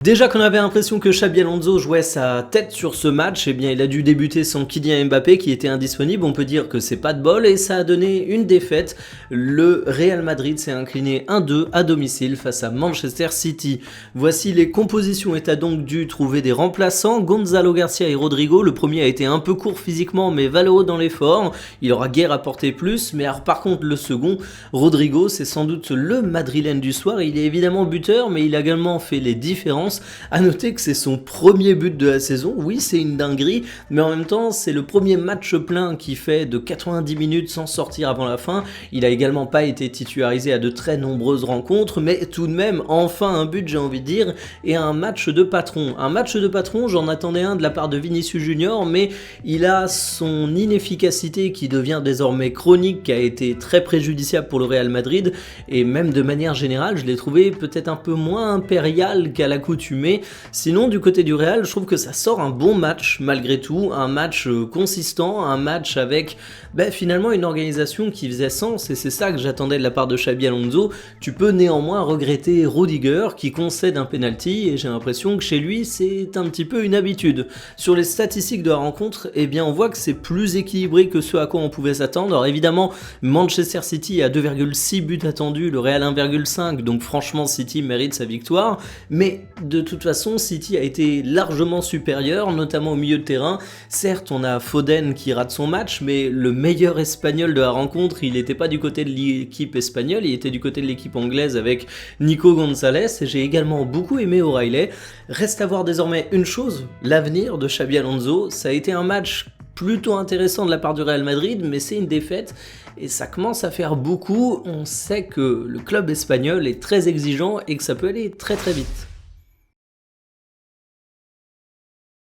Déjà qu'on avait l'impression que Xabi Alonso jouait sa tête sur ce match, eh bien il a dû débuter sans Kylian Mbappé qui était indisponible, on peut dire que c'est pas de bol et ça a donné une défaite. Le Real Madrid s'est incliné 1-2 à domicile face à Manchester City. Voici les compositions et t'as donc dû trouver des remplaçants, Gonzalo Garcia et Rodrigo. Le premier a été un peu court physiquement mais valeureux dans l'effort, il aura guère apporté plus, mais alors par contre le second, Rodrigo, c'est sans doute le madrilène du soir, il est évidemment buteur mais il a également fait les différences. À noter que c'est son premier but de la saison, oui c'est une dinguerie, mais en même temps c'est le premier match plein qu'il fait de 90 minutes sans sortir avant la fin. Il a également pas été titularisé à de très nombreuses rencontres, mais tout de même enfin un but j'ai envie de dire, et un match de patron. Un match de patron, j'en attendais un de la part de Vinicius Junior, mais il a son inefficacité qui devient désormais chronique, qui a été très préjudiciable pour le Real Madrid, et même de manière générale je l'ai trouvé peut-être un peu moins impérial qu'à l'accoutumée. Sinon du côté du Real, je trouve que ça sort un bon match malgré tout, un match consistant, un match avec finalement une organisation qui faisait sens, et c'est ça que j'attendais de la part de Xabi Alonso. Tu peux néanmoins regretter Rudiger qui concède un penalty, et j'ai l'impression que chez lui c'est un petit peu une habitude. Sur les statistiques de la rencontre, eh bien on voit que c'est plus équilibré que ce à quoi on pouvait s'attendre. Alors évidemment Manchester City a 2,6 buts attendus, le Real 1,5, donc franchement City mérite sa victoire, mais de toute façon City a été largement supérieur, notamment au milieu de terrain. Certes on a Foden qui rate son match, mais le meilleur espagnol de la rencontre, il n'était pas du côté de l'équipe espagnole, il était du côté de l'équipe anglaise avec Nico Gonzalez. J'ai également beaucoup aimé O'Reilly. Reste à voir désormais une chose, l'avenir de Xabi Alonso. Ça a été un match plutôt intéressant de la part du Real Madrid, mais c'est une défaite et ça commence à faire beaucoup. On sait que le club espagnol est très exigeant et que ça peut aller très très vite.